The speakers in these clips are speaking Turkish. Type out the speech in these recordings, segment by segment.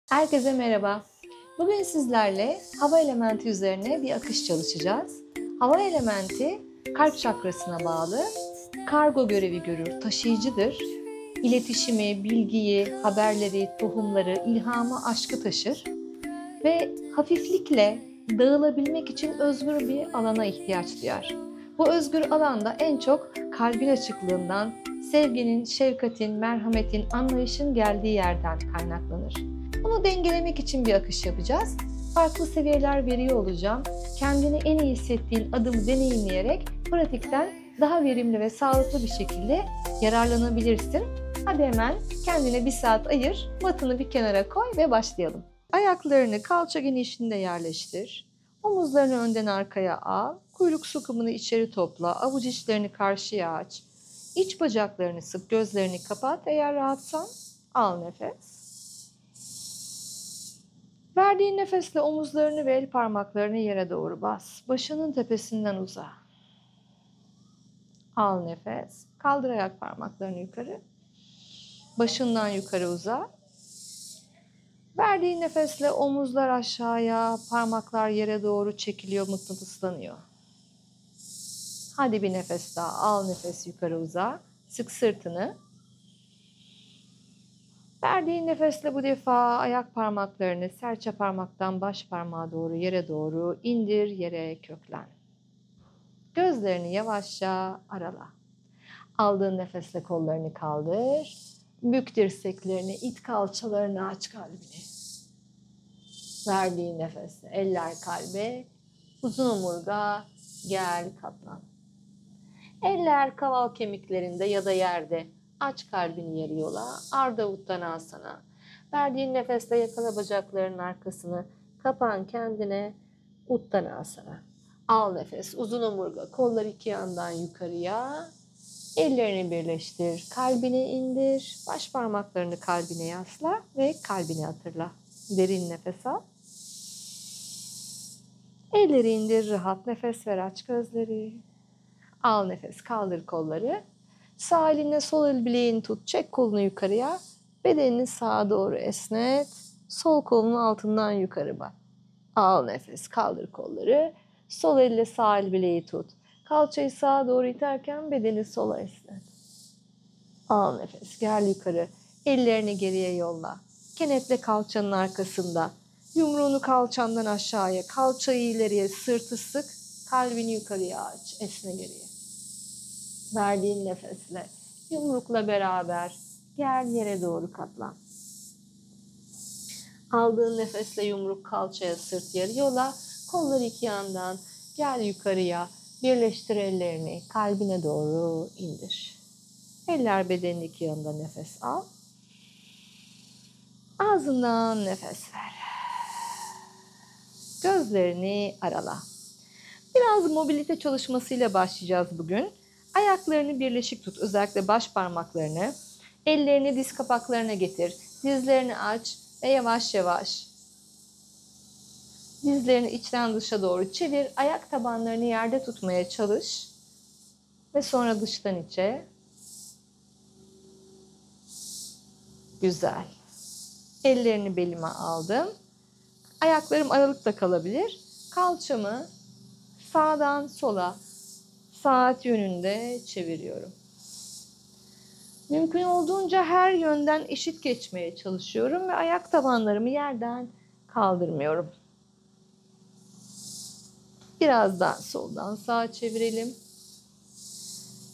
Herkese merhaba. Bugün sizlerle hava elementi üzerine bir akış çalışacağız. Hava elementi kalp çakrasına bağlı, kargo görevi görür, taşıyıcıdır. İletişimi, bilgiyi, haberleri, tohumları, ilhamı, aşkı taşır ve hafiflikle dağılabilmek için özgür bir alana ihtiyaç duyar. Bu özgür alanda en çok kalbin açıklığından, sevginin, şefkatin, merhametin, anlayışın geldiği yerden kaynaklanır. Bunu dengelemek için bir akış yapacağız. Farklı seviyeler veriyor olacağım. Kendini en iyi hissettiğin adımı deneyimleyerek pratikten daha verimli ve sağlıklı bir şekilde yararlanabilirsin. Hadi hemen kendine bir saat ayır, matını bir kenara koy ve başlayalım. Ayaklarını kalça genişliğinde yerleştir. Omuzlarını önden arkaya al. Kuyruk sokumunu içeri topla. Avuç içlerini karşıya aç. İç bacaklarını sık, gözlerini kapat. Eğer rahatsan al nefes. Verdiğin nefesle omuzlarını ve el parmaklarını yere doğru bas. Başının tepesinden uza. Al nefes. Kaldır ayak parmaklarını yukarı. Başından yukarı uza. Verdiğin nefesle omuzlar aşağıya, parmaklar yere doğru çekiliyor, mıknatıslanıyor. Hadi bir nefes daha. Al nefes, yukarı uza. Sık sırtını. Verdiğin nefesle bu defa ayak parmaklarını serçe parmaktan baş parmağa doğru yere doğru indir, yere köklen. Gözlerini yavaşça arala. Aldığın nefesle kollarını kaldır. Bük dirseklerini, it kalçalarını aç kalbini. Verdiğin nefesle eller kalbe, uzun omurga, gel katlan. Eller kaval kemiklerinde ya da yerde. Aç kalbini yarı yola, Ardha Uttanasana. Verdiğin nefesle yakala bacaklarının arkasını, kapan kendine, Uttanasana. Al nefes, uzun omurga, kollar iki yandan yukarıya. Ellerini birleştir, kalbine indir, baş parmaklarını kalbine yasla ve kalbini hatırla. Derin nefes al. Elleri indir, rahat nefes ver, aç gözleri. Al nefes, kaldır kolları. Sağ elinle sol el bileğini tut, çek kolunu yukarıya. Bedenini sağa doğru esnet. Sol kolunun altından yukarı bak. Al nefes, kaldır kolları. Sol elle sağ el bileği tut. Kalçayı sağa doğru iterken bedeni sola esnet. Al nefes, gel yukarı. Ellerini geriye yolla. Kenetle kalçanın arkasında. Yumruğunu kalçandan aşağıya, kalçayı ileriye, sırtı sık. Kalbini yukarıya aç, esne geriye. Verdiğin nefesle, yumrukla beraber gel yere doğru katlan. Aldığın nefesle yumruk kalçaya, sırt yarı yola, kolları iki yandan gel yukarıya, birleştir ellerini, kalbine doğru indir. Eller bedenin iki yanında nefes al. Ağzından nefes ver. Gözlerini arala. Biraz mobilite çalışmasıyla başlayacağız bugün. Ayaklarını birleşik tut, özellikle baş parmaklarını. Ellerini diz kapaklarına getir. Dizlerini aç ve yavaş yavaş dizlerini içten dışa doğru çevir. Ayak tabanlarını yerde tutmaya çalış. Ve sonra dıştan içe. Güzel. Ellerini belime aldım. Ayaklarım aralıkta kalabilir. Kalçamı sağdan sola saat yönünde çeviriyorum. Mümkün olduğunca her yönden eşit geçmeye çalışıyorum ve ayak tabanlarımı yerden kaldırmıyorum. Biraz daha soldan sağa çevirelim.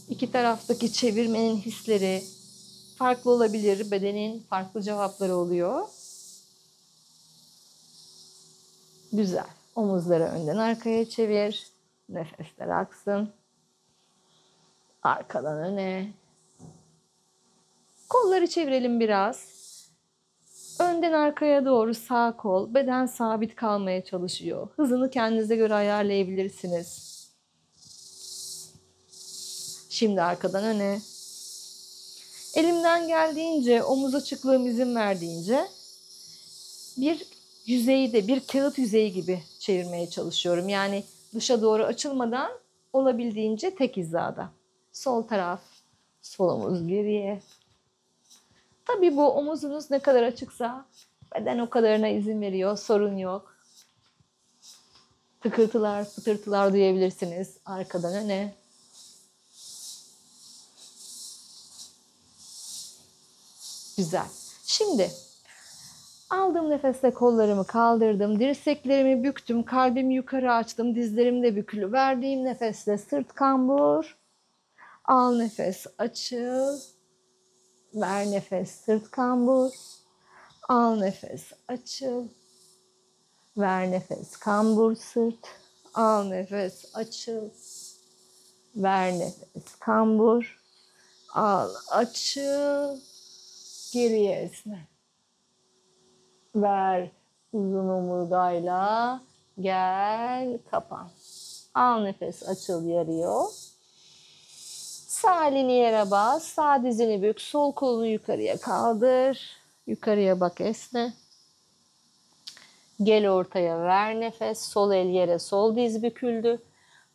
İki taraftaki çevirmenin hisleri farklı olabilir. Bedenin farklı cevapları oluyor. Güzel. Omuzları önden arkaya çevir. Nefesler aksın. Arkadan öne. Kolları çevirelim biraz. Önden arkaya doğru sağ kol, beden sabit kalmaya çalışıyor. Hızını kendinize göre ayarlayabilirsiniz. Şimdi arkadan öne. Elimden geldiğince, omuz açıklığım izin verdiğince bir yüzeyi de bir kağıt yüzeyi gibi çevirmeye çalışıyorum. Yani dışa doğru açılmadan olabildiğince tek hizada. Sol taraf, sol omuz geriye. Tabii bu omuzunuz ne kadar açıksa Beden o kadarına izin veriyor. Sorun yok. Tıkırtılar, fıtırtılar duyabilirsiniz. Arkadan öne. Güzel. Şimdi aldığım nefesle kollarımı kaldırdım. Dirseklerimi büktüm. Kalbimi yukarı açtım. Dizlerim de bükülü. Verdiğim nefesle sırt kambur. Al nefes, açıl. Ver nefes, sırt kambur. Al nefes, açıl. Ver nefes, kambur sırt. Al nefes, açıl. Ver nefes, kambur. Al, açıl. Geriye esne. Ver uzun omurgayla. Gel, kapan. Al nefes, açıl, yarıyor. Sağ elini yere bas. Sağ dizini bük. Sol kolunu yukarıya kaldır. Yukarıya bak, esne. Gel ortaya, ver nefes. Sol el yere, sol diz büküldü.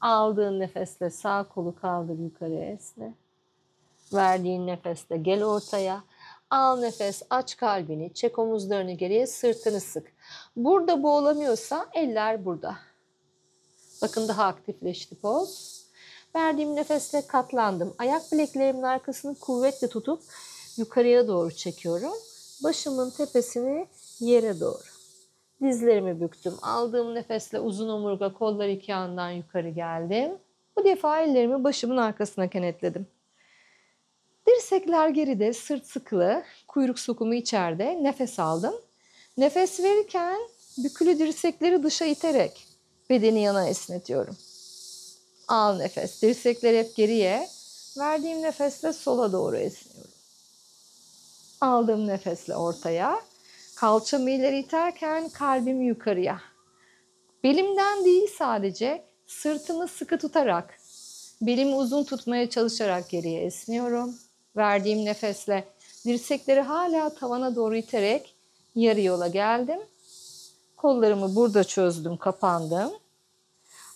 Aldığın nefesle sağ kolu kaldır, yukarıya esne. Verdiğin nefesle gel ortaya. Al nefes, aç kalbini, çek omuzlarını geriye, sırtını sık. Burada bu olamıyorsa eller burada. Bakın daha aktifleşti poz. Verdiğim nefesle katlandım. Ayak bileklerimin arkasını kuvvetle tutup yukarıya doğru çekiyorum. Başımın tepesini yere doğru. Dizlerimi büktüm. Aldığım nefesle uzun omurga, kollar iki yandan yukarı geldim. Bu defa ellerimi başımın arkasına kenetledim. Dirsekler geride, sırt sıkılı, kuyruk sokumu içeride. Nefes aldım. Nefes verirken bükülü dirsekleri dışa iterek bedeni yana esnetiyorum. Al nefes. Dirsekler hep geriye. Verdiğim nefesle sola doğru esniyorum. Aldığım nefesle ortaya. Kalçamı ileri iterken kalbim yukarıya. Belimden değil sadece, sırtımı sıkı tutarak, belimi uzun tutmaya çalışarak geriye esniyorum. Verdiğim nefesle dirsekleri hala tavana doğru iterek yarı yola geldim. Kollarımı burada çözdüm, kapandım.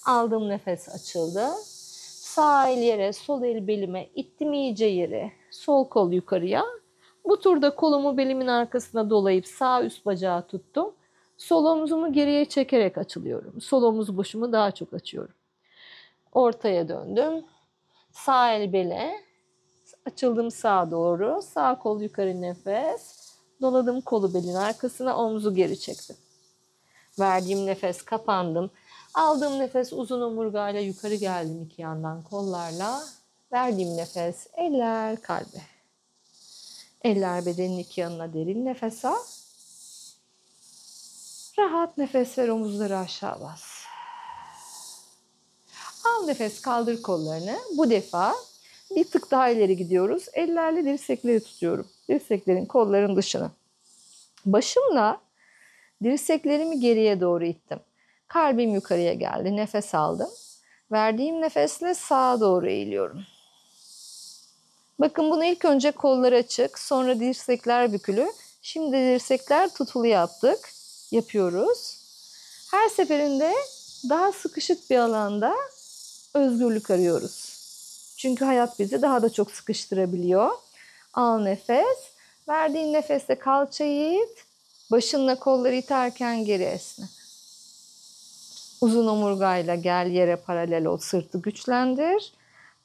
Aldığım nefes açıldı. Sağ el yere, sol el belime, ittim iyice yere. Sol kol yukarıya. Bu turda kolumu belimin arkasına dolayıp sağ üst bacağı tuttum. Sol omzumu geriye çekerek açılıyorum. Sol omuz boşumu daha çok açıyorum. Ortaya döndüm. Sağ el bele. Açıldım sağa doğru. Sağ kol yukarı nefes. Doladım kolu belin arkasına. Omzu geri çektim. Verdiğim nefes kapandım. Aldığım nefes uzun omurgayla yukarı geldim iki yandan kollarla. Verdiğim nefes eller kalbe. Eller bedenin iki yanına, derin nefes al. Rahat nefes ver, omuzları aşağı bas. Al nefes, kaldır kollarını. Bu defa bir tık daha ileri gidiyoruz. Ellerle dirsekleri tutuyorum. Dirseklerin, kolların dışına. Başımla dirseklerimi geriye doğru ittim. Kalbim yukarıya geldi. Nefes aldım. Verdiğim nefesle sağa doğru eğiliyorum. Bakın bunu ilk önce kollar açık, sonra dirsekler bükülü. Şimdi dirsekler tutulu yapıyoruz. Her seferinde daha sıkışık bir alanda özgürlük arıyoruz. Çünkü hayat bizi daha da çok sıkıştırabiliyor. Al nefes. Verdiğin nefeste kalçayı it. Başınla kolları iterken geri esne. Uzun omurgayla gel yere paralel ol. Sırtı güçlendir.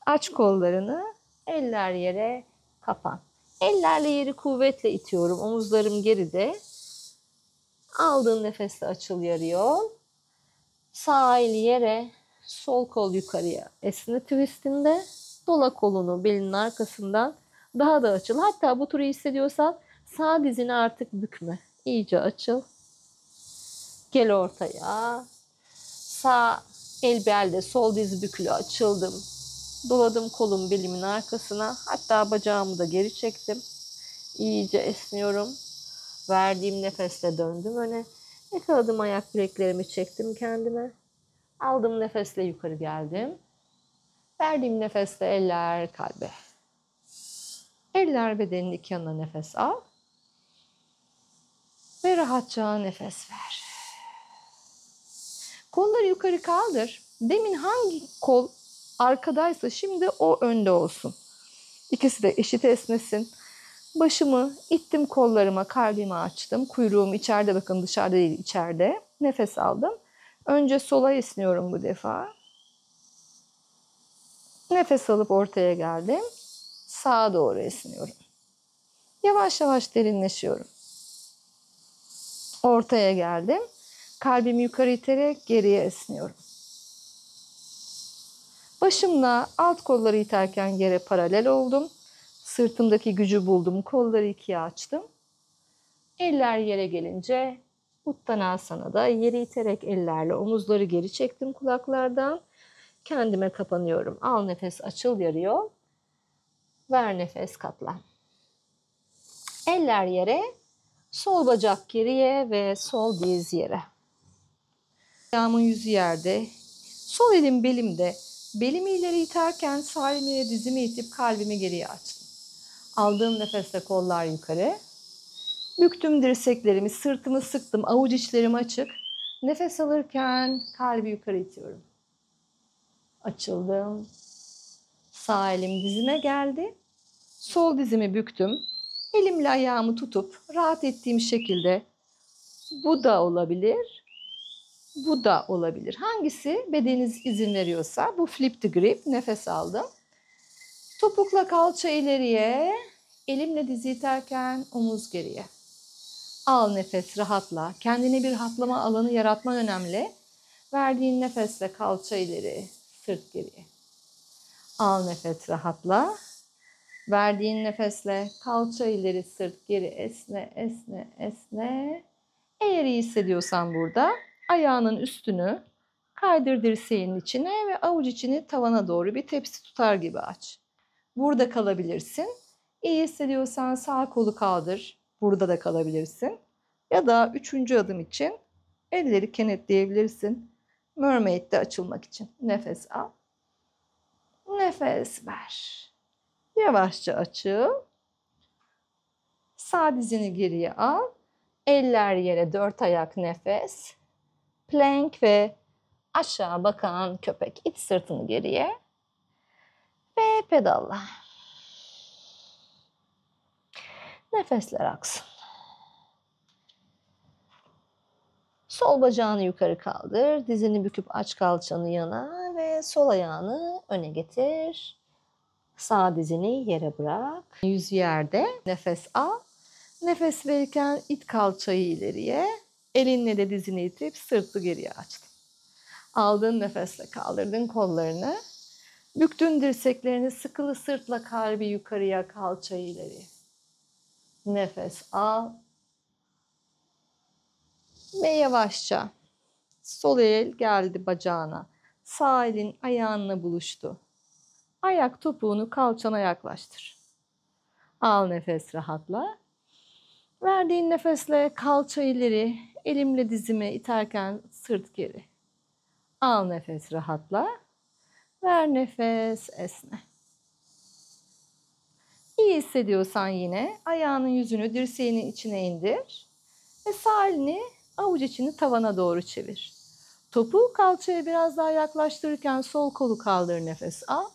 Aç kollarını. Eller yere, kapan. Ellerle yeri kuvvetle itiyorum. Omuzlarım geride. Aldığın nefesle açıl yarı yol. Sağ el yere, sol kol yukarıya. Esne twistinde. Dola kolunu belinin arkasından. Daha da açıl. Hatta bu turu hissediyorsan sağ dizini artık bükme. İyice açıl. Gel ortaya. Sağ el belde, sol diz bükülü, açıldım. Doladım kolum belimin arkasına. Hatta bacağımı da geri çektim. İyice esniyorum. Verdiğim nefesle döndüm öne. Yakaladım ayak bileklerimi, çektim kendime. Aldım nefesle yukarı geldim. Verdiğim nefesle eller kalbe. Eller bedenin iki yanına, nefes al. Ve rahatça nefes ver. Kolları yukarı kaldır. Demin hangi kol arkadaysa şimdi o önde olsun. İkisi de eşit esnesin. Başımı ittim kollarıma, kalbimi açtım. Kuyruğum içeride, bakın dışarıda değil, içeride. Nefes aldım. Önce sola esniyorum bu defa. Nefes alıp ortaya geldim. Sağa doğru esniyorum. Yavaş yavaş derinleşiyorum. Ortaya geldim. Kalbimi yukarı iterek geriye esniyorum. Başımla alt kolları iterken yere paralel oldum. Sırtımdaki gücü buldum. Kolları ikiye açtım. Eller yere gelince Uttanasana'da yeri iterek ellerle omuzları geri çektim kulaklardan. Kendime kapanıyorum. Al nefes, açıl yarı yol. Ver nefes, katlan. Eller yere, sol bacak geriye ve sol diz yere. Ayağımın yüzü yerde. Sol elim belimde. Belimi ileri iterken sağ elimle dizimi itip kalbimi geriye açtım. Aldığım nefeste kollar yukarı. Büktüm dirseklerimi, sırtımı sıktım, avuç içlerim açık. Nefes alırken kalbi yukarı itiyorum. Açıldım. Sağ elim dizime geldi. Sol dizimi büktüm. Elimle ayağımı tutup rahat ettiğim şekilde, bu da olabilir, bu da olabilir. Hangisi bedeniniz izin veriyorsa, bu flip the grip, nefes aldım. Topukla kalça ileriye, elimle dizi iterken omuz geriye. Al nefes, rahatla. Kendine bir rahatlama alanı yaratman önemli. Verdiğin nefesle kalça ileri, sırt geriye. Al nefes, rahatla. Verdiğin nefesle kalça ileri, sırt geri, esne, esne, esne. Eğer iyi hissediyorsan burada ayağının üstünü kaydır dirseğinin içine ve avuç içini tavana doğru bir tepsi tutar gibi aç. Burada kalabilirsin. İyi hissediyorsan sağ kolu kaldır. Burada da kalabilirsin. Ya da üçüncü adım için elleri kenetleyebilirsin. Mermaid'de açılmak için. Nefes al. Nefes ver. Yavaşça açıl. Sağ dizini geriye al. Eller yere, dört ayak nefes. Plank ve aşağı bakan köpek. İt sırtını geriye. Ve pedalla. Nefesler aksın. Sol bacağını yukarı kaldır. Dizini büküp aç kalçanı yana ve sol ayağını öne getir. Sağ dizini yere bırak. Yüz yerde. Nefes al. Nefes verirken it kalçayı ileriye. Elinle de dizini itip sırtı geriye açtın. Aldığın nefesle kaldırdın kollarını. Büktün dirseklerini, sıkılı sırtla kalbi yukarıya, kalçayı ileriye. Nefes al. Ve yavaşça sol el geldi bacağına. Sağ elin ayağınla buluştu. Ayak topuğunu kalçana yaklaştır. Al nefes, rahatla. Verdiğin nefesle kalça ileri, elimle dizimi iterken sırt geri. Al nefes, rahatla. Ver nefes, esne. İyi hissediyorsan yine ayağının yüzünü dirseğinin içine indir. Ve sağ elini avuç içini tavana doğru çevir. Topuğu kalçaya biraz daha yaklaştırırken sol kolu kaldır, nefes al.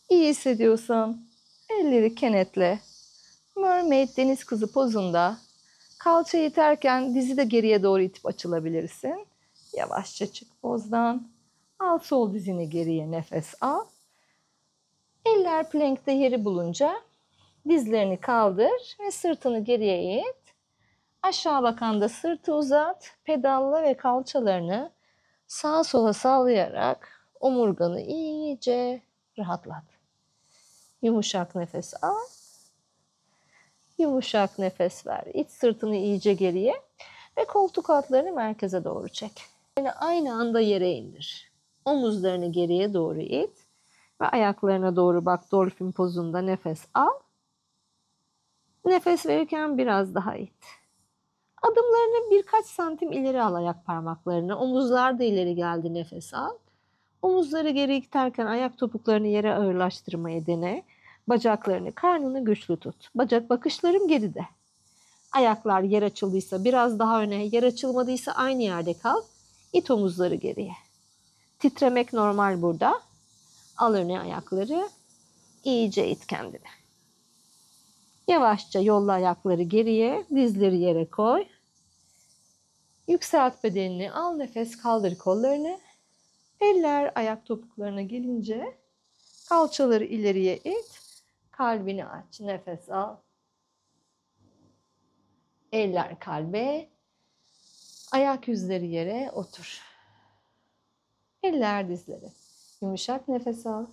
İyi hissediyorsan elleri kenetle. Mermaid, deniz kızı pozunda. Kalçayı iterken dizi de geriye doğru itip açılabilirsin. Yavaşça çık pozdan. Al sol dizini geriye, nefes al. Eller plankte yeri bulunca dizlerini kaldır ve sırtını geriye it. Aşağı bakan da sırtı uzat, pedalla ve kalçalarını sağa sola sallayarak omurganı iyice rahatlat. Yumuşak nefes al. Yumuşak nefes ver. İç sırtını iyice geriye ve koltuk altlarını merkeze doğru çek. Yani aynı anda yere indir. Omuzlarını geriye doğru it ve ayaklarına doğru bak, dolfin pozunda nefes al. Nefes verirken biraz daha it. Adımlarını birkaç santim ileri al ayak parmaklarını. Omuzlar da ileri geldi, nefes al. Omuzları geri iterken ayak topuklarını yere ağırlaştırmaya dene. Bacaklarını, karnını güçlü tut. Bacak bakışlarım geride. Ayaklar yer açıldıysa biraz daha öne, yer açılmadıysa aynı yerde kal. İt omuzları geriye. Titremek normal burada. Al öne ayakları. İyice it kendini. Yavaşça yolla ayakları geriye, dizleri yere koy. Yükselt bedenini, al nefes, kaldır kollarını. Eller ayak topuklarına gelince kalçaları ileriye it. Kalbini aç, nefes al. Eller kalbe, ayak yüzleri yere, otur. Eller dizlere. Yumuşak nefes al.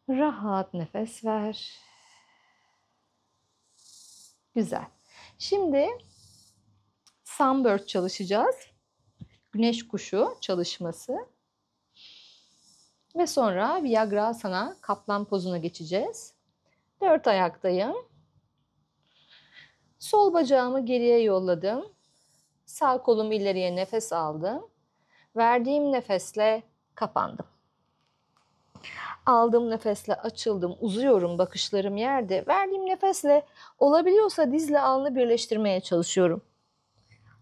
Rahat nefes ver. Güzel. Şimdi Sunbird çalışacağız. Güneş kuşu çalışması. Ve sonra Viagrasana, kaplan pozuna geçeceğiz. 4 ayaktayım. Sol bacağımı geriye yolladım. Sağ kolumu ileriye nefes aldım. Verdiğim nefesle kapandım. Aldığım nefesle açıldım, uzuyorum, bakışlarım yerde. Verdiğim nefesle olabiliyorsa dizle alnı birleştirmeye çalışıyorum.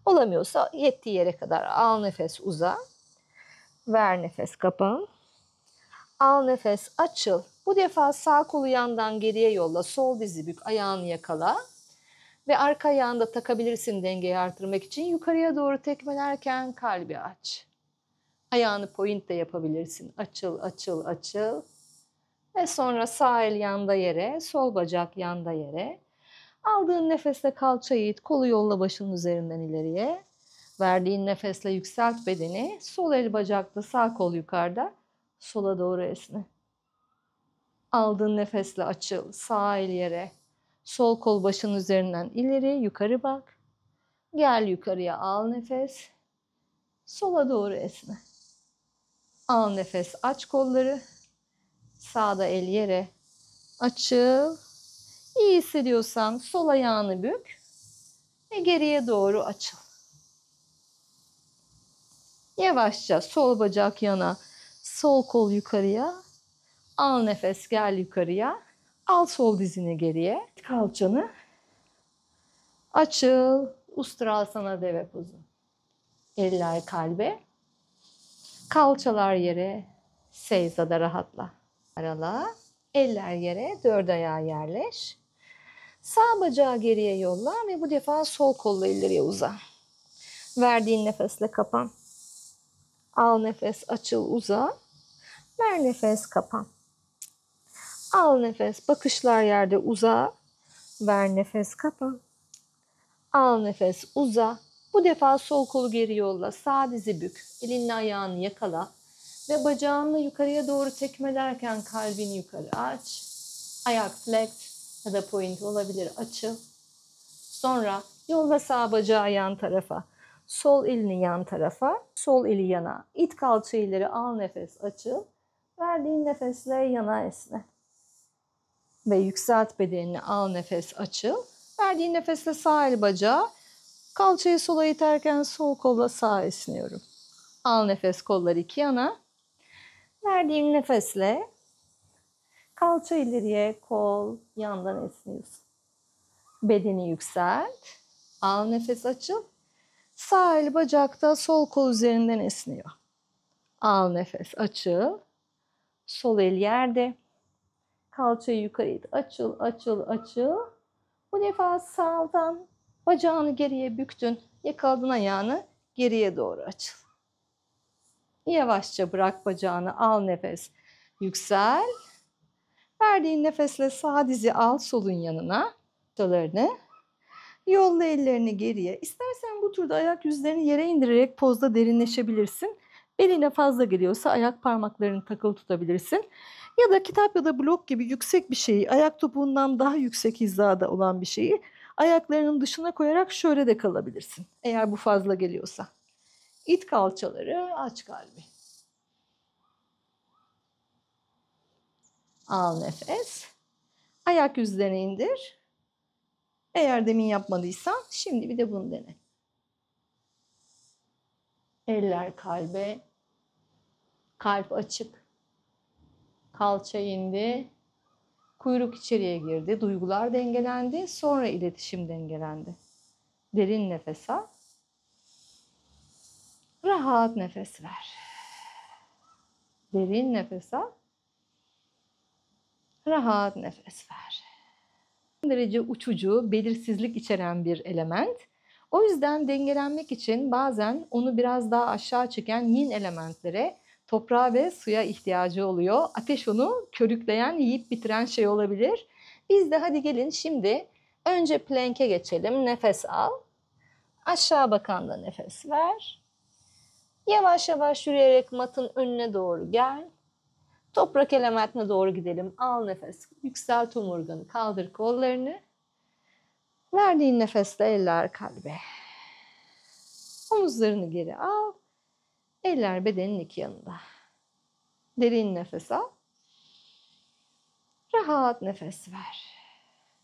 Olamıyorsa yettiği yere kadar al nefes, uza. Ver nefes, kapan. Al nefes, açıl. Bu defa sağ kolu yandan geriye yolla, sol dizi bük, ayağını yakala. Ve arka ayağını da takabilirsin dengeyi artırmak için. Yukarıya doğru tekmelerken kalbi aç. Ayağını point de yapabilirsin. Açıl, açıl, açıl. Ve sonra sağ el yanda yere, sol bacak yanda yere. Aldığın nefesle kalçayı it, kolu yolla başının üzerinden ileriye. Verdiğin nefesle yükselt bedeni. Sol el bacakta, sağ kol yukarıda. Sola doğru esne. Aldığın nefesle açıl, sağ el yere. Sol kol başının üzerinden ileri, yukarı bak. Gel yukarıya, al nefes. Sola doğru esne. Al nefes, aç kolları. Sağda el yere. Açıl. İyi hissediyorsan sol ayağını bük. Ve geriye doğru açıl. Yavaşça sol bacak yana, sol kol yukarıya. Al nefes, gel yukarıya. Al sol dizini geriye. Kalçanı. Açıl. Ustrasana deve pozu. Eller kalbe. Kalçalar yere. Seyzada rahatla. Arala. Eller yere. 4 ayağa yerleş. Sağ bacağı geriye yolla ve bu defa sol kolla ileriye uza. Verdiğin nefesle kapan. Al nefes, açıl, uza. Ver nefes, kapan. Al nefes, bakışlar yerde, uza. Ver nefes, kapan. Al nefes, uza. Bu defa sol kolu geri yolla. Sağ dizi bük. Elinle ayağını yakala. Ve bacağınla yukarıya doğru tekmelerken kalbini yukarı aç. Ayak flex ya da point olabilir, açıl. Sonra yolla sağ bacağı yan tarafa. Sol elini yan tarafa. Sol eli yana. İt kalça ileri, al nefes, açıl. Verdiğin nefesle yana esne. Ve yükselt bedenini, al nefes, açıl. Verdiğin nefesle sağ el bacağı. Kalçayı sola iterken sol kolla sağa esniyorum. Al nefes, kollar iki yana. Verdiğin nefesle kalça ileriye, kol yandan esniyorsun. Bedeni yükselt. Al nefes, açıl. Sağ el bacakta, sol kol üzerinden esniyor. Al nefes, açıl. Sol el yerde. Kalçayı yukarı it. Açıl, açıl, açıl. Bu defa sağdan bacağını geriye büktün. Yakaladın ayağını, geriye doğru açıl. Yavaşça bırak bacağını, al nefes. Yüksel. Verdiğin nefesle sağ dizi al solun yanına. Kollarını. Yolla ellerini geriye. İstersen bu turda ayak yüzlerini yere indirerek pozda derinleşebilirsin. Beline fazla geliyorsa ayak parmaklarını takılı tutabilirsin. Ya da kitap ya da blok gibi yüksek bir şeyi, ayak topuğundan daha yüksek hizada olan bir şeyi ayaklarının dışına koyarak şöyle de kalabilirsin. Eğer bu fazla geliyorsa. İt kalçaları, aç kalbi. Al nefes. Ayak yüzlerini indir. Eğer demin yapmadıysan şimdi bir de bunu dene. Eller kalbe. Kalp açık. Kalça indi. Kuyruk içeriye girdi. Duygular dengelendi. Sonra iletişim dengelendi. Derin nefes al. Rahat nefes ver. Derin nefes al. Rahat nefes ver. Son derece uçucu, belirsizlik içeren bir element. O yüzden dengelenmek için bazen onu biraz daha aşağı çeken yin elementlere, toprağa ve suya ihtiyacı oluyor. Ateş onu körükleyen, yiyip bitiren şey olabilir. Biz de hadi gelin şimdi önce plank'e geçelim. Nefes al. Aşağı bakan da nefes ver. Yavaş yavaş yürüyerek matın önüne doğru gel. Toprak elementine doğru gidelim. Al nefes. Yükselt omurganı. Kaldır kollarını. Verdiğin nefesle eller kalbe. Omuzlarını geri al. Eller bedenin iki yanında. Derin nefes al. Rahat nefes ver.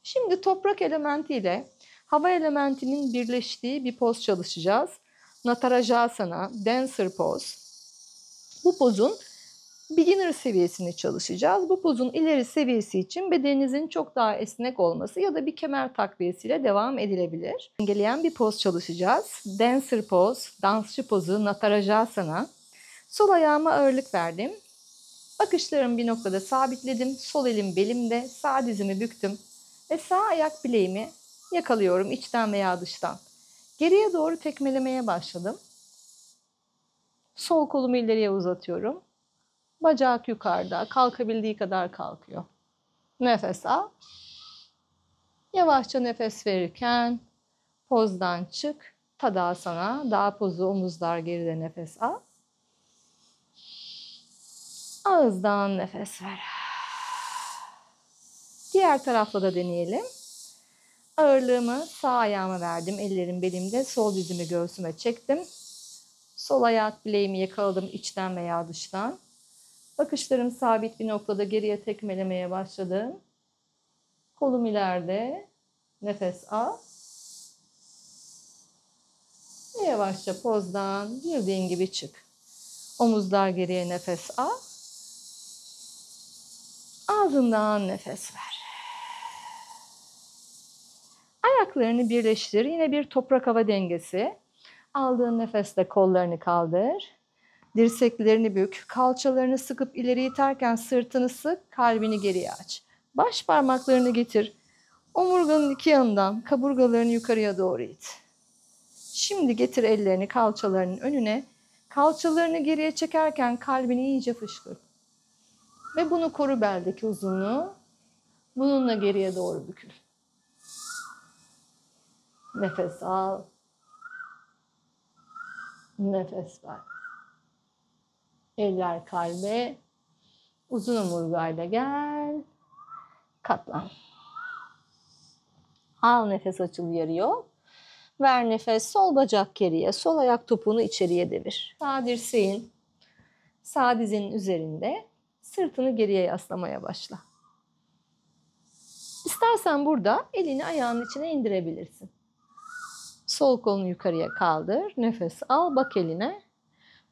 Şimdi toprak elementiyle hava elementinin birleştiği bir poz çalışacağız. Natarajasana, Dancer Pose. Bu pozun beginner seviyesini çalışacağız. Bu pozun ileri seviyesi için bedeninizin çok daha esnek olması ya da bir kemer takviyesiyle devam edilebilir. Dengeleyen bir poz çalışacağız. Dancer Pose, dansçı pozu, Natarajasana. Sol ayağıma ağırlık verdim. Bakışlarımı bir noktada sabitledim. Sol elim belimde, sağ dizimi büktüm ve sağ ayak bileğimi yakalıyorum içten veya dıştan. Geriye doğru tekmelemeye başladım. Sol kolumu ileriye uzatıyorum. Bacak yukarıda, kalkabildiği kadar kalkıyor. Nefes al. Yavaşça nefes verirken pozdan çık. Tadasana, dağ pozu, omuzlar geride nefes al. Ağızdan nefes ver. Diğer tarafla da deneyelim. Ağırlığımı sağ ayağıma verdim. Ellerim belimde. Sol dizimi göğsüme çektim. Sol ayak bileğimi yakaladım içten veya dıştan. Bakışlarım sabit bir noktada geriye tekmelemeye başladım. Kolum ileride. Nefes al. Ve yavaşça pozdan girdiğin gibi çık. Omuzlar geriye nefes al. Ağzından nefes ver. Ayaklarını birleştir. Yine bir toprak hava dengesi. Aldığın nefesle kollarını kaldır. Dirseklerini bük. Kalçalarını sıkıp ileri iterken sırtını sık. Kalbini geriye aç. Baş parmaklarını getir. Omurganın iki yanından kaburgalarını yukarıya doğru it. Şimdi getir ellerini kalçalarının önüne. Kalçalarını geriye çekerken kalbini iyice fışkırt. Ve bunu koru beldeki uzunluğu. Bununla geriye doğru bükül. Nefes al. Nefes ver. Eller kalbe. Uzun omurgayla gel. Katlan. Al nefes açıl yarıyor. Ver nefes sol bacak geriye. Sol ayak topuğunu içeriye devir. Sağ dirseğin sağ dizinin üzerinde. Sırtını geriye yaslamaya başla. İstersen burada elini ayağının içine indirebilirsin. Sol kolunu yukarıya kaldır. Nefes al. Bak eline.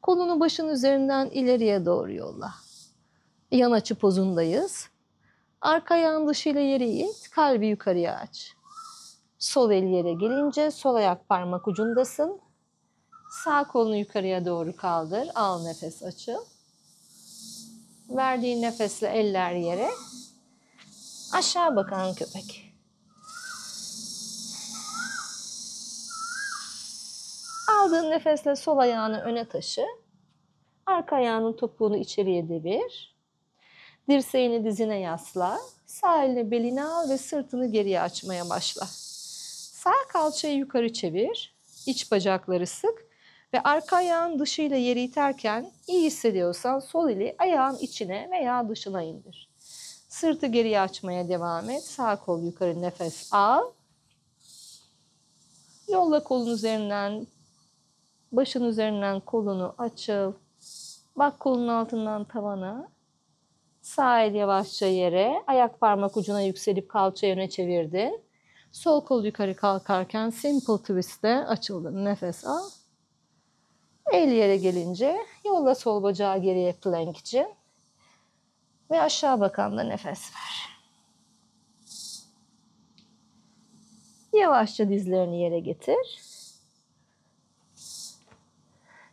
Kolunu başın üzerinden ileriye doğru yolla. Yan açı pozundayız. Arka ayağın dışıyla yere it. Kalbi yukarıya aç. Sol el yere gelince sol ayak parmak ucundasın. Sağ kolunu yukarıya doğru kaldır. Al nefes açıl. Verdiğin nefesle eller yere. Aşağı bakan köpek. Aldığın nefesle sol ayağını öne taşı. Arka ayağının topuğunu içeriye devir. Dirseğini dizine yasla. Sağ eline belini al ve sırtını geriye açmaya başla. Sağ kalçayı yukarı çevir. İç bacakları sık. Ve arka ayağın dışıyla yeri iterken iyi hissediyorsan sol eli ayağın içine veya dışına indir. Sırtı geriye açmaya devam et. Sağ kol yukarı nefes al. Yolla kolun üzerinden, başın üzerinden kolunu açıl. Bak kolun altından tavana. Sağ el yavaşça yere. Ayak parmak ucuna yükselip kalçayı öne çevirdin. Sol kol yukarı kalkarken simple twist'te açıldın. Nefes al. El yere gelince yolla sol bacağı geriye plank için. Ve aşağı bakan da nefes ver. Yavaşça dizlerini yere getir.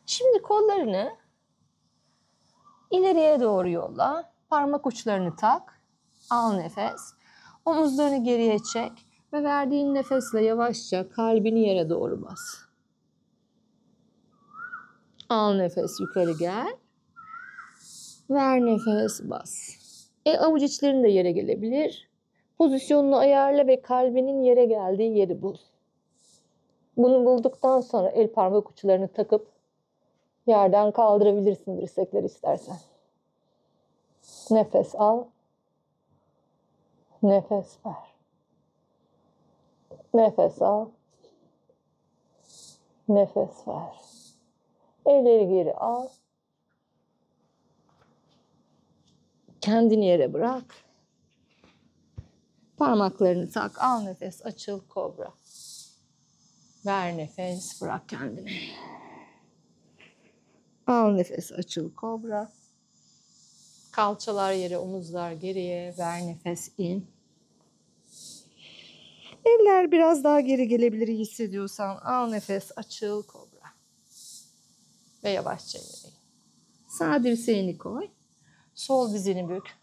Şimdi kollarını ileriye doğru yolla. Parmak uçlarını tak. Al nefes. Omuzlarını geriye çek ve verdiğin nefesle yavaşça kalbini yere doğru bas. Al nefes, yukarı gel. Ver nefes, bas. Avuç içlerin de yere gelebilir. Pozisyonunu ayarla ve kalbinin yere geldiği yeri bul. Bunu bulduktan sonra el parmak uçlarını takıp yerden kaldırabilirsin dirsekleri istersen. Nefes al. Nefes ver. Nefes al. Nefes ver. Elleri geri al. Kendini yere bırak. Parmaklarını tak. Al nefes. Açıl kobra. Ver nefes. Bırak kendini. Al nefes. Açıl kobra. Kalçalar yere, omuzlar geriye. Ver nefes. İn. Eller biraz daha geri gelebilir hissediyorsan. Al nefes. Açıl kobra. Ve yavaşça yere in. Sağ dirseğini koy. Sol dizini bük.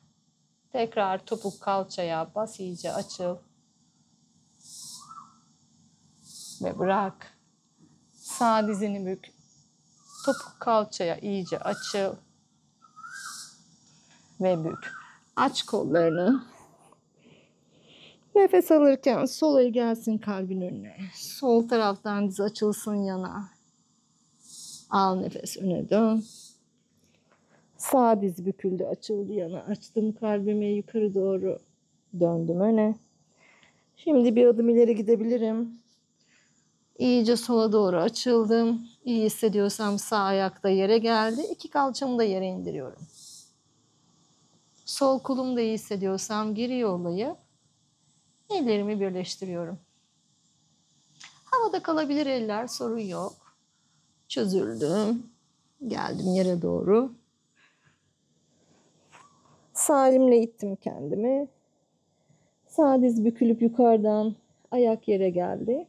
Tekrar topuk kalçaya bas, iyice açıl. Ve bırak. Sağ dizini bük. Topuk kalçaya iyice açıl. Ve bük. Aç kollarını. Nefes alırken sol el gelsin kalbin önüne. Sol taraftan diz açılsın yana. Al nefes, öne dön. Sağ diz büküldü, açıldı yana. Açtım kalbimi yukarı doğru. Döndüm öne. Şimdi bir adım ileri gidebilirim. İyice sola doğru açıldım. İyi hissediyorsam sağ ayakta yere geldi. İki kalçamı da yere indiriyorum. Sol kolumu da iyi hissediyorsam geri yollayıp ellerimi birleştiriyorum. Havada kalabilir eller, sorun yok. Çözüldüm. Geldim yere doğru. Sağ elimle ittim kendimi. Sağ diz bükülüp yukarıdan ayak yere geldi.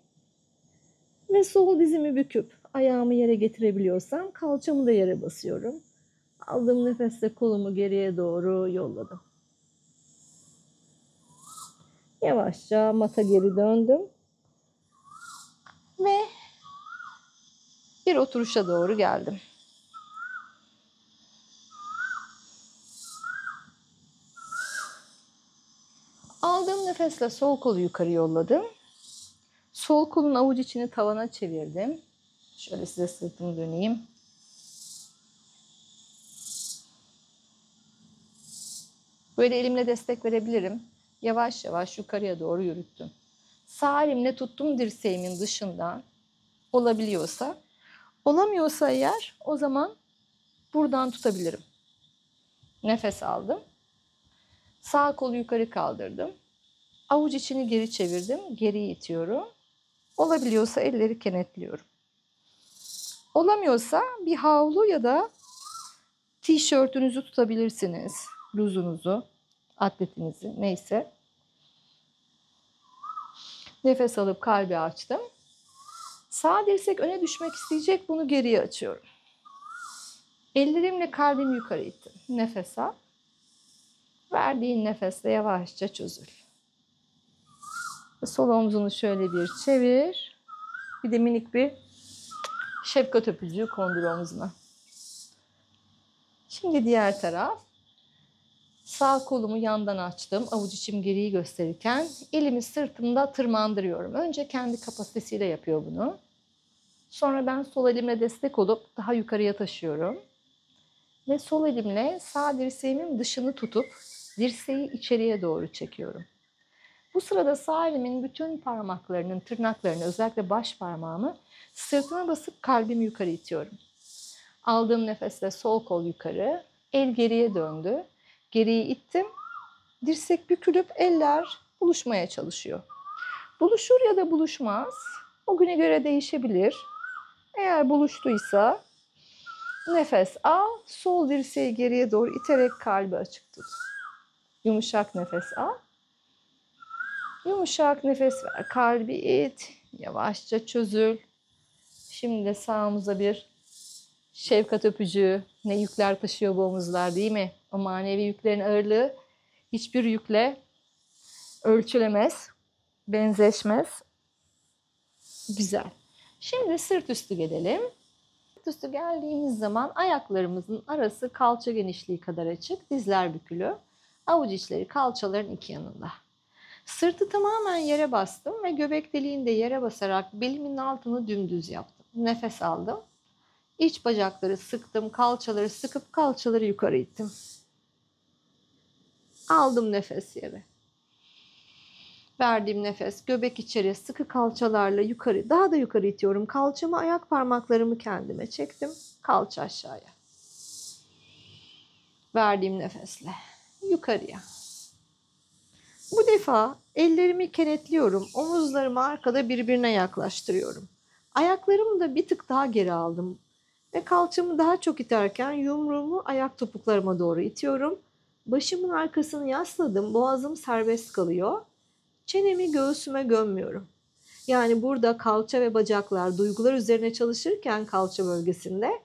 Ve sol dizimi büküp ayağımı yere getirebiliyorsam kalçamı da yere basıyorum. Aldığım nefesle kolumu geriye doğru yolladım. Yavaşça mata geri döndüm. Ve bir oturuşa doğru geldim. Aldığım nefesle sol kolu yukarı yolladım. Sol kolun avuç içini tavana çevirdim. Şöyle size sırtımı döneyim. Böyle elimle destek verebilirim. Yavaş yavaş yukarıya doğru yürüttüm. Sağ elimle tuttum dirseğimin dışından. Olabiliyorsa. Olamıyorsa eğer o zaman buradan tutabilirim. Nefes aldım. Sağ kolu yukarı kaldırdım. Avuç içini geri çevirdim. Geri itiyorum. Olabiliyorsa elleri kenetliyorum. Olamıyorsa bir havlu ya da tişörtünüzü tutabilirsiniz. Bluzunuzu, atletinizi neyse. Nefes alıp kalbi açtım. Sağ dirsek öne düşmek isteyecek. Bunu geriye açıyorum. Ellerimle kalbimi yukarı ittim. Nefes al. Verdiğin nefesle yavaşça çözül. Sol omzunu şöyle bir çevir. Bir de minik bir şefkat öpücüğü kondur omzuna. Şimdi diğer taraf. Sağ kolumu yandan açtım. Avuç içim geriyi gösterirken elimi sırtımda tırmandırıyorum. Önce kendi kapasitesiyle yapıyor bunu. Sonra ben sol elimle destek olup daha yukarıya taşıyorum. Ve sol elimle sağ dirseğimin dışını tutup dirseği içeriye doğru çekiyorum. Bu sırada sağ elimin bütün parmaklarının, tırnaklarını, özellikle baş parmağımı sırtıma basıp kalbimi yukarı itiyorum. Aldığım nefesle sol kol yukarı, el geriye döndü. Geriyi ittim. Dirsek bükülüp eller buluşmaya çalışıyor. Buluşur ya da buluşmaz. O güne göre değişebilir. Eğer buluştuysa nefes al. Sol dirseği geriye doğru iterek kalbi açık tut. Yumuşak nefes al. Yumuşak nefes ver. Kalbi it. Yavaşça çözül. Şimdi de sağımıza bir şefkat öpücüğü. Ne yükler taşıyor bu omuzlar, değil mi? O manevi yüklerin ağırlığı Hiçbir yükle ölçülemez, benzeşmez. Güzel. Şimdi sırt üstü gelelim. Sırt üstü geldiğimiz zaman ayaklarımızın arası kalça genişliği kadar açık, dizler bükülü. Avuç içleri kalçaların iki yanında. Sırtı tamamen yere bastım ve göbek deliğini de yere basarak belimin altını dümdüz yaptım. Nefes aldım. İç bacakları sıktım, kalçaları sıkıp kalçaları yukarı ittim. Aldım nefes yere. Verdiğim nefes göbek içeri, sıkı kalçalarla yukarı, daha da yukarı itiyorum. Kalçamı, ayak parmaklarımı kendime çektim. Kalça aşağıya. Verdiğim nefesle yukarıya. Bu defa ellerimi kenetliyorum. Omuzlarımı arkada birbirine yaklaştırıyorum. Ayaklarımı da bir tık daha geri aldım. Ve kalçamı daha çok iterken yumruğumu ayak topuklarıma doğru itiyorum. Başımın arkasını yasladım. Boğazım serbest kalıyor. Çenemi göğsüme gömmüyorum. Yani burada kalça ve bacaklar duygular üzerine çalışırken kalça bölgesinde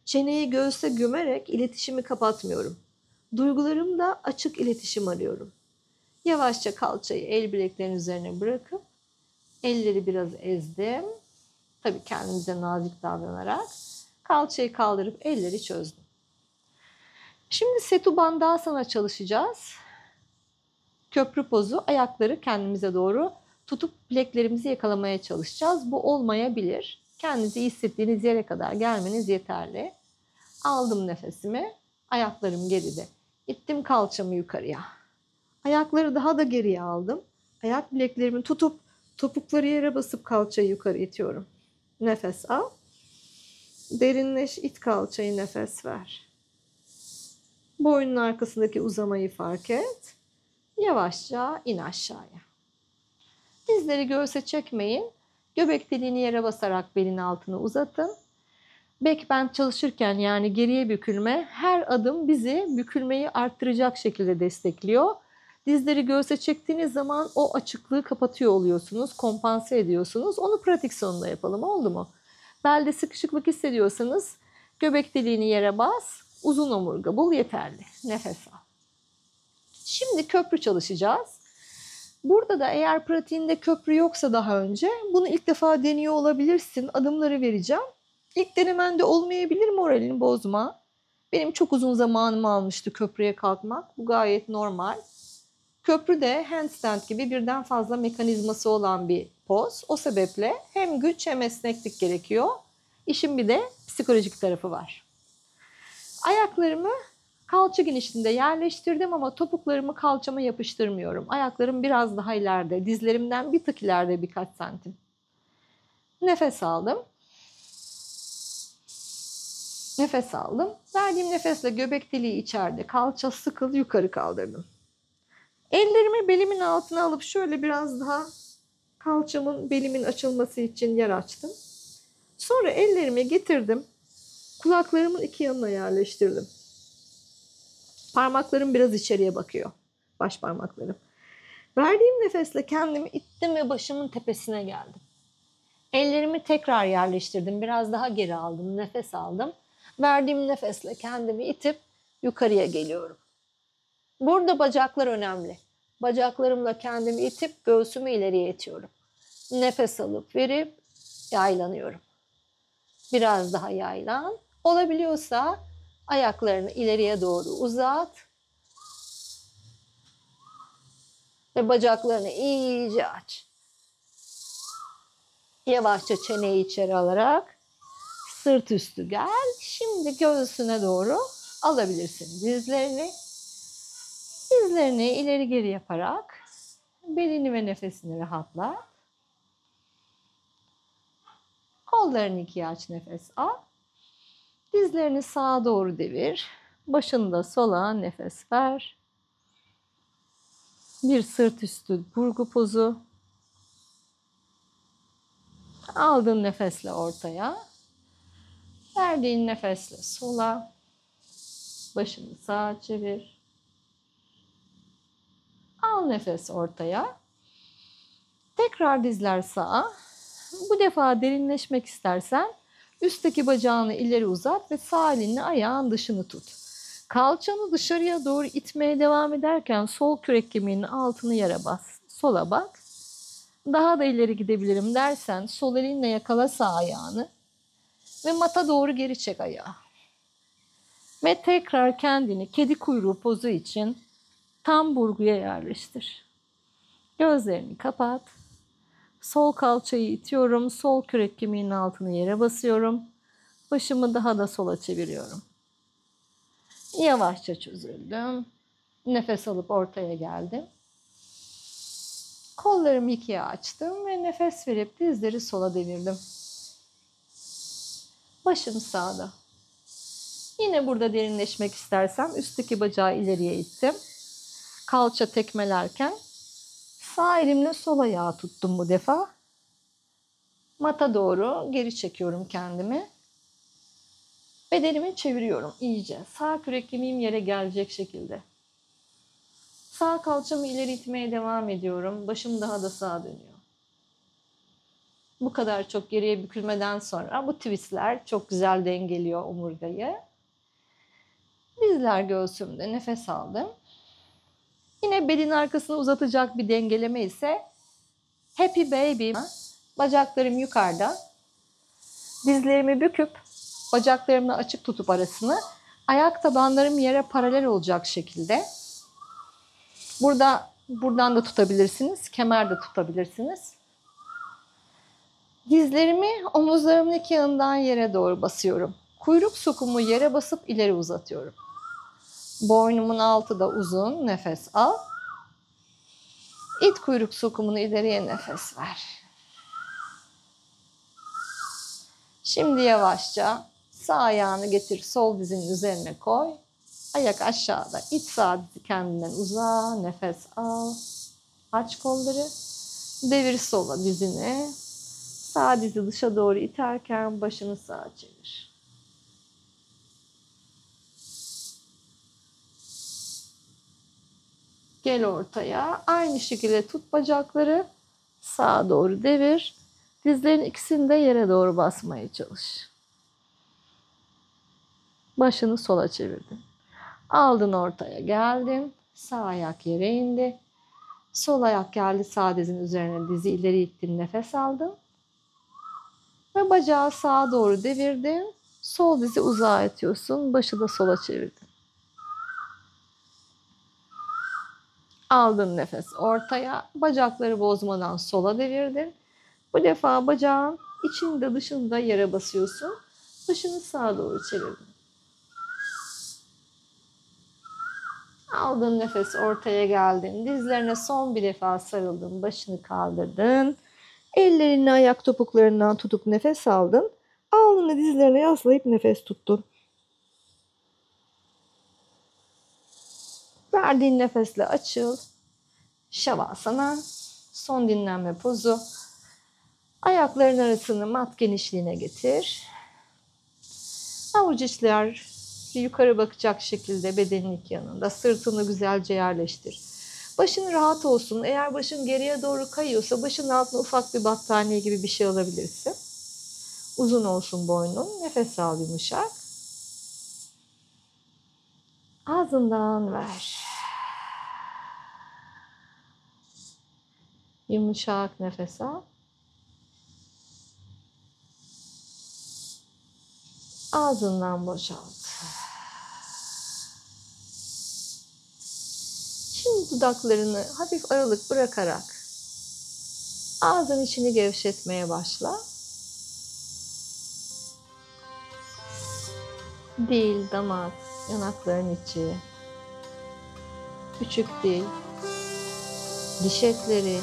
çeneyi göğse gömerek iletişimi kapatmıyorum. Duygularımda açık iletişim arıyorum. Yavaşça kalçayı el bileklerinin üzerine bırakıp elleri biraz ezdim. Tabii kendimize nazik davranarak kalçayı kaldırıp elleri çözdüm. Şimdi Setu Bandhasana çalışacağız. Köprü pozu, ayakları kendimize doğru tutup bileklerimizi yakalamaya çalışacağız. Bu olmayabilir. Kendinizi hissettiğiniz yere kadar gelmeniz yeterli. Aldım nefesimi, ayaklarım geride. İttim kalçamı yukarıya. Ayakları daha da geriye aldım. Ayak bileklerimi tutup topukları yere basıp kalçayı yukarı itiyorum. Nefes al. Derinleş, it kalçayı, nefes ver. Boynun arkasındaki uzamayı fark et. Yavaşça in aşağıya. Dizleri göğse çekmeyin. Göbek deliğini yere basarak belin altını uzatın. Backbend çalışırken yani geriye bükülme her adım bizi bükülmeyi arttıracak şekilde destekliyor. Dizleri göğse çektiğiniz zaman o açıklığı kapatıyor oluyorsunuz, kompanse ediyorsunuz. Onu pratik sonunda yapalım, oldu mu? Belde sıkışıklık hissediyorsanız göbek deliğini yere bas, uzun omurga bul, yeterli. Nefes al. Şimdi köprü çalışacağız. Burada da eğer pratiğinde köprü yoksa daha önce bunu ilk defa deniyor olabilirsin. Adımları vereceğim. İlk denemende olmayabilir, moralini bozma. Benim çok uzun zamanımı almıştı köprüye kalkmak. Bu gayet normal. Köprü de handstand gibi birden fazla mekanizması olan bir poz. O sebeple hem güç hem esneklik gerekiyor. İşin bir de psikolojik tarafı var. Ayaklarımı kalça genişliğinde yerleştirdim ama topuklarımı kalçama yapıştırmıyorum. Ayaklarım biraz daha ileride, dizlerimden bir tık ileride birkaç santim. Nefes aldım. Nefes aldım. Verdiğim nefesle göbek deliği içeride, kalça sıkıl, yukarı kaldırdım. Ellerimi belimin altına alıp şöyle biraz daha kalçamın, belimin açılması için yer açtım. Sonra ellerimi getirdim. Kulaklarımın iki yanına yerleştirdim. Parmaklarım biraz içeriye bakıyor. Baş parmaklarım. Verdiğim nefesle kendimi ittim ve başımın tepesine geldim. Ellerimi tekrar yerleştirdim. Biraz daha geri aldım. Nefes aldım. Verdiğim nefesle kendimi itip yukarıya geliyorum. Burada bacaklar önemli. Bacaklarımla kendimi itip göğsümü ileriye itiyorum. Nefes alıp verip yaylanıyorum. Biraz daha yaylan. Olabiliyorsa ayaklarını ileriye doğru uzat. Ve bacaklarını iyice aç. Yavaşça çeneyi içeri alarak sırt üstü gel. Şimdi göğsüne doğru alabilirsin dizlerini. Dizlerini ileri geri yaparak belini ve nefesini rahatlat. Kollarını ikiye aç, nefes al. Dizlerini sağa doğru devir. Başını da sola, nefes ver. Bir sırt üstü burgu pozu. Aldığın nefesle ortaya. Verdiğin nefesle sola. Başını sağa çevir. Al nefes ortaya. Tekrar dizler sağa. Bu defa derinleşmek istersen üstteki bacağını ileri uzat ve sağ elinle ayağın dışını tut. Kalçanı dışarıya doğru itmeye devam ederken sol kürek kemiğinin altını yere bas. Sola bak. Daha da ileri gidebilirim dersen sol elinle yakala sağ ayağını ve mata doğru geri çek ayağı. Ve tekrar kendini kedi kuyruğu pozu için tam burguya yerleştir. Gözlerini kapat. Sol kalçayı itiyorum. Sol kürek kemiğinin altını yere basıyorum. Başımı daha da sola çeviriyorum. Yavaşça çözüldüm. Nefes alıp ortaya geldim. Kollarımı ikiye açtım ve nefes verip dizleri sola devirdim. Başım sağda. Yine burada derinleşmek istersem üstteki bacağı ileriye ittim. Kalça tekmelerken sağ elimle sol ayağı tuttum bu defa. Mata doğru geri çekiyorum kendimi. Bedenimi çeviriyorum iyice. Sağ kürek kemiğim yere gelecek şekilde. Sağ kalçamı ileri itmeye devam ediyorum. Başım daha da sağa dönüyor. Bu kadar çok geriye bükülmeden sonra bu twistler çok güzel dengeliyor omurgayı. Dizler göğsümde, nefes aldım. Yine belin arkasını uzatacak bir dengeleme ise Happy Baby. Bacaklarım yukarıda. Dizlerimi büküp bacaklarımla açık tutup arasını ayak tabanlarım yere paralel olacak şekilde. Buradan da tutabilirsiniz. Kemer de tutabilirsiniz. Dizlerimi omuzlarımın iki yanından yere doğru basıyorum. Kuyruk sokumu yere basıp ileri uzatıyorum. Boynumun altı da uzun. Nefes al. İt kuyruk sokumunu ileriye nefes ver. Şimdi yavaşça sağ ayağını getir sol dizinin üzerine koy. Ayak aşağıda. İt sağ dizi kendinden uza. Nefes al. Aç kolları. Devir sola dizini. Sağ dizi dışa doğru iterken başını sağa çevir. Gel ortaya. Aynı şekilde tut bacakları. Sağa doğru devir. Dizlerin ikisini de yere doğru basmaya çalış. Başını sola çevirdin. Aldın ortaya geldin. Sağ ayak yere indi. Sol ayak geldi sağ dizin üzerine, dizi ileri ittin, nefes aldın. Ve bacağı sağa doğru devirdin. Sol dizi uzağa itiyorsun. Başı da sola çevirdin. Aldın nefes ortaya. Bacakları bozmadan sola devirdin. Bu defa bacağın içinde dışında yere basıyorsun. Başını sağa doğru çevirdin. Aldın nefes ortaya geldin. Dizlerine son bir defa sarıldın. Başını kaldırdın. Ellerini ayak topuklarından tutup nefes aldın. Alnını dizlerine yaslayıp nefes tuttun. Verdiğin nefesle açıl. Şavasana. Son dinlenme pozu. Ayakların arasını mat genişliğine getir. Avuç içler yukarı bakacak şekilde bedenin iki yanında. Sırtını güzelce yerleştir. Başın rahat olsun. Eğer başın geriye doğru kayıyorsa başın altına ufak bir battaniye gibi bir şey alabilirsin. Uzun olsun boynun. Nefes al yumuşak. Ağzından ver. Yumuşak nefes al. Ağzından boşalt. Şimdi dudaklarını hafif aralık bırakarak ağzın içini gevşetmeye başla. Dil, damak, yanakların içi, küçük dil, diş etleri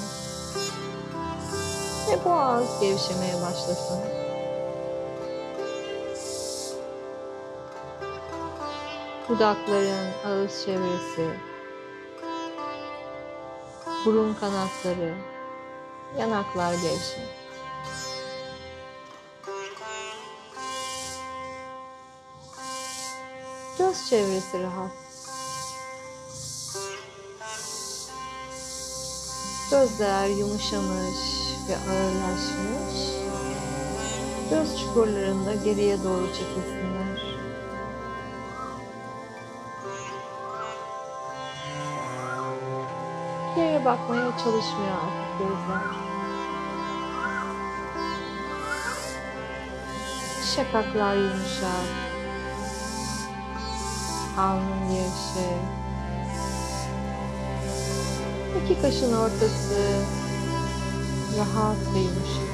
ve boğaz gevşemeye başlasın. Dudakların ağız çevresi, burun kanatları, yanaklar gevşer. Göz çevresi rahat. Gözler yumuşamış ve ağırlaşmış. Göz çukurlarında geriye doğru çekilsinler. Yüzüne bakmaya çalışmıyor artık gözler. Şakaklar yumuşak, alnın gevşek, iki kaşın ortası rahat ve yumuşak.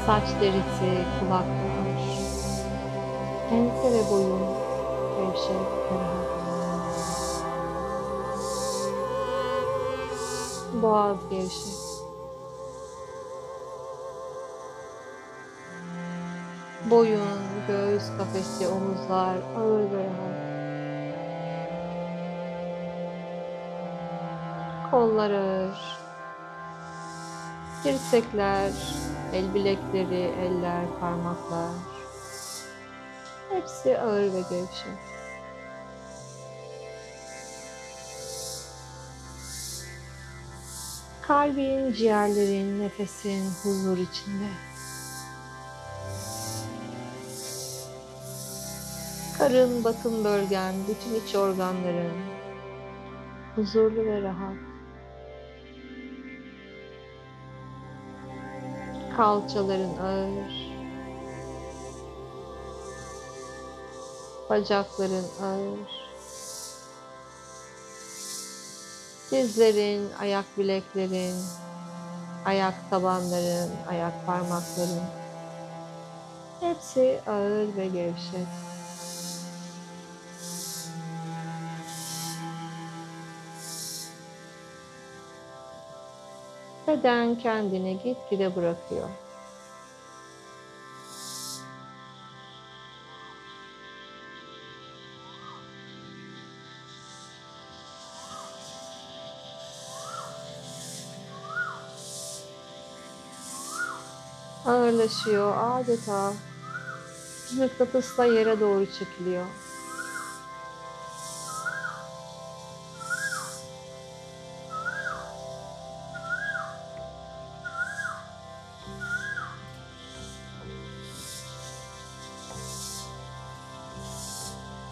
Saç derisi, kulaklar, ense ve boyun gevşek ve rahat. Boğaz gevşek. Boyun, göğüs kafesi, omuzlar ağır ve rahat. Kollar ağır. Dirsekler, el bilekleri, eller, parmaklar. Hepsi ağır ve gevşek. Kalbin, ciğerlerin, nefesin huzur içinde. Karın, batın bölgen, bütün iç organların huzurlu ve rahat. Kalçaların ağır. Bacakların ağır. Dizlerin, ayak bileklerin, ayak tabanların, ayak parmakların hepsi ağır ve gevşek. Beden kendini gitgide bırakıyor. Ağırlaşıyor, adeta mıknatısla yere doğru çekiliyor.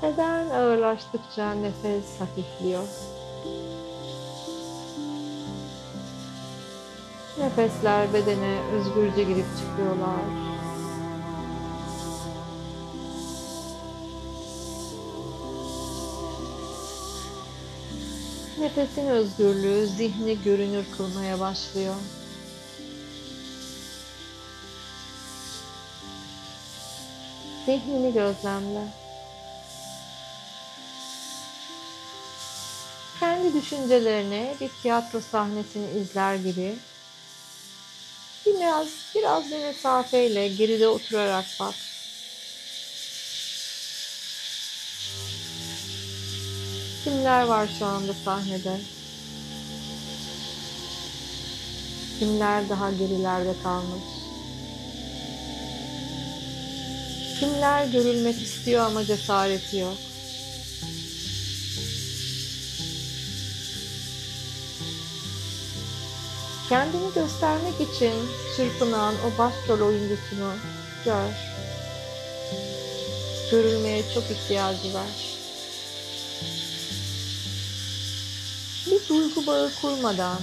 Beden ağırlaştıkça nefes hafifliyor. Nefesler bedene özgürce girip çıkıyorlar. Nefesin özgürlüğü zihni görünür kılmaya başlıyor. Zihnini gözlemle. Kendi düşüncelerine bir tiyatro sahnesini izler gibi biraz bir mesafeyle geride oturarak bak. Kimler var şu anda sahnede? Kimler daha gerilerde kalmış? Kimler görülmek istiyor ama cesareti yok? Kendini göstermek için çırpınan o başrol oyuncusunu gör. Görülmeye çok ihtiyacı var. Bir duygu bağı kurmadan,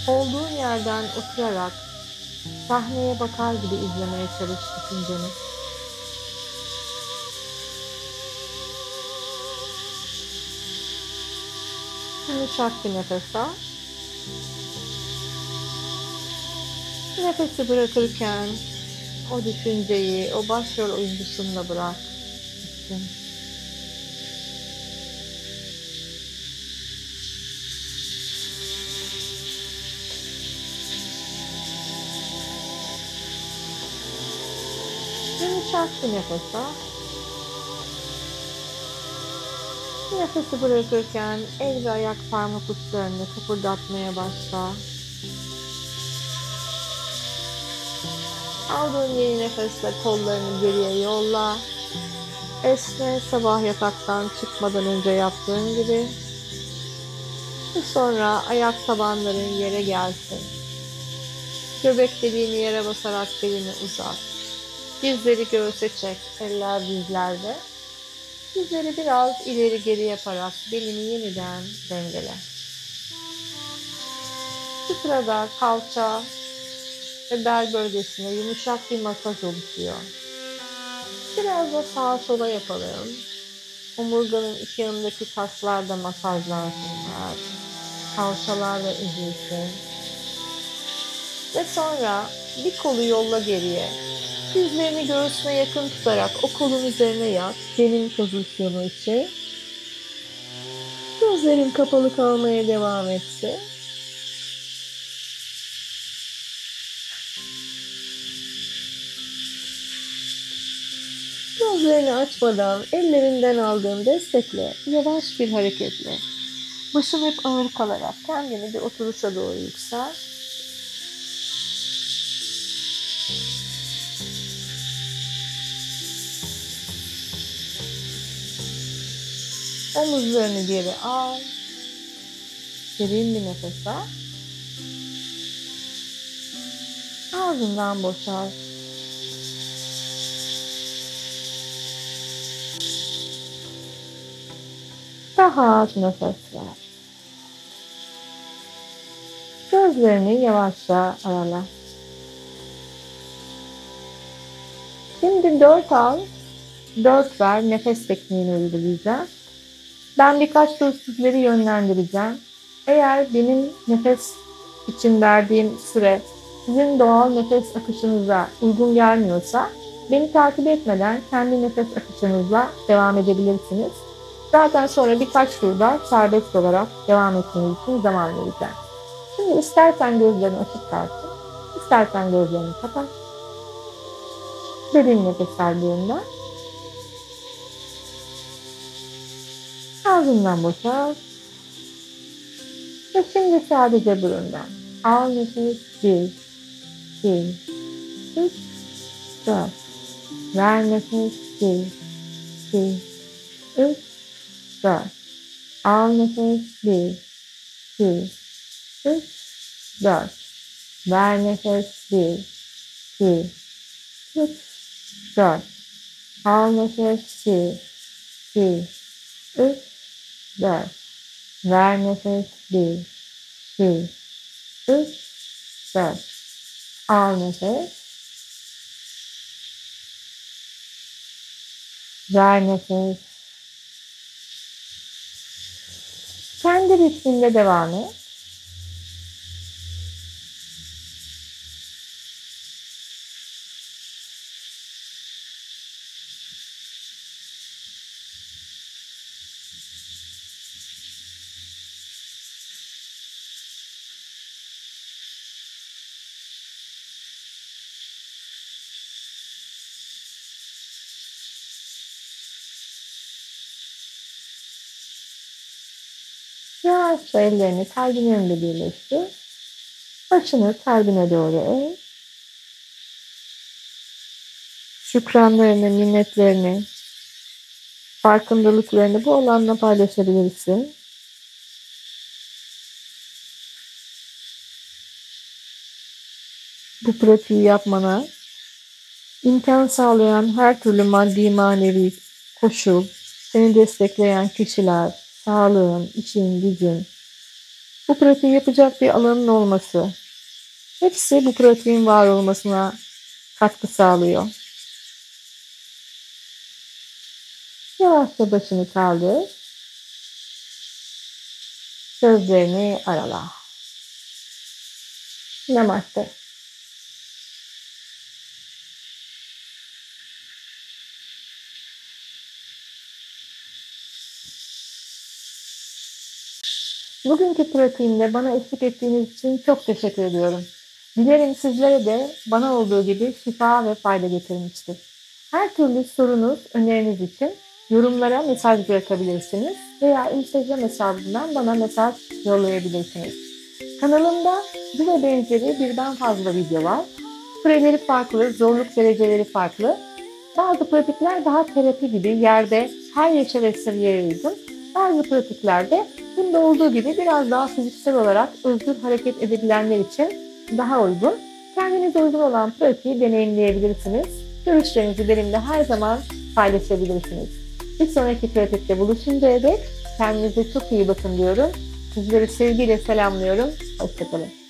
olduğun yerden oturarak sahneye bakar gibi izlemeye çalış düşünceni. Yumuşak bir nefes al. Nefesi bırakırken o düşünceyi, o başrol oyuncusunla bırak gitsin. Yumuşak bir nefes al. Nefesi bırakırken el ve ayak parmak uçlarını kıpırdatmaya başla. Aldığın yeni nefesle kollarını geriye yolla. Esne, sabah yataktan çıkmadan önce yaptığın gibi. Ve sonra ayak tabanların yere gelsin. Göbek deliğini yere basarak belini uzat. Dizleri göğüse çek, eller dizlerde. Dizleri biraz ileri geri yaparak belini yeniden dengele. Bu sırada kalça ve bel bölgesine yumuşak bir masaj oluşuyor. Biraz da sağa sola yapalım. Omurganın iki yanındaki kaslar da masajlansınlar. Kalçalar da üzülsün. Ve sonra bir kolu yolla geriye. Dizlerini göğsüne yakın tutarak o kolun üzerine yat. Derin pozisyonu için. Gözlerin kapalı kalmaya devam etsin. Gözlerini açmadan ellerinden aldığın destekle yavaş bir hareketle başın hep ağır kalarak kendini bir oturuşa doğru yüksel. Omuzlarını geri al. Derin bir nefes al. Ağzından boşalt. Daha az nefes ver. Gözlerini yavaşça arala. Şimdi 4 al, 4 ver nefes tekniğini uygulayacağız. Ben birkaç tur sizleri yönlendireceğim. Eğer benim nefes için verdiğim süre sizin doğal nefes akışınıza uygun gelmiyorsa beni takip etmeden kendi nefes akışınızla devam edebilirsiniz. Zaten sonra birkaç turda serbest olarak devam etmeniz için zaman vereceğim. Şimdi istersen gözlerini açık kalsın, istersen gözlerini kapat. Derin nefes aldığında ağzından boşalt. Ve şimdi sadece burundan. Al nefes 1, 2, 3, 4. Ver nefes 1, 2, 3, 4. Al nefes 1, 2, 3, 4. Ver nefes 1, 2, 3, 4. Al nefes 1, 2, 3, 4. Ver nefes 1, 2, 3, 4. Al nefes. Ver nefes. Kendi ritminde devam et. Yavaşça ellerini kalbin önünde birleştir. Başını kalbine doğru eğ. Şükranlarını, minnetlerini, farkındalıklarını bu alanla paylaşabilirsin. Bu pratiği yapmana imkan sağlayan her türlü maddi manevi koşul, seni destekleyen kişiler, sağlığın, işin, gücün, bu pratiği yapacak bir alanın olması, hepsi bu pratiğin var olmasına katkı sağlıyor. Yavaşça başını kaldır. Gözlerini arala. Namaste. Bugünkü pratiğimde bana eşlik ettiğiniz için çok teşekkür ediyorum. Dilerim sizlere de bana olduğu gibi şifa ve fayda getirmiştir. Her türlü sorunuz, öneriniz için yorumlara mesaj bırakabilirsiniz veya Instagram hesabından bana mesaj yollayabilirsiniz. Kanalımda bu ve benzeri birden fazla video var. Süreleri farklı, zorluk dereceleri farklı. Bazı pratikler daha terapi gibi yerde her yaşa ve seviyeye uygun. Bazı pratiklerde bunda olduğu gibi biraz daha fiziksel olarak özgür hareket edebilenler için daha uygun. Kendinize uygun olan pratiği deneyimleyebilirsiniz. Görüşlerinizi benimle her zaman paylaşabilirsiniz. Bir sonraki pratikte buluşuncaya dek kendinize çok iyi bakın diyorum. Sizleri sevgiyle selamlıyorum. Hoşça kalın.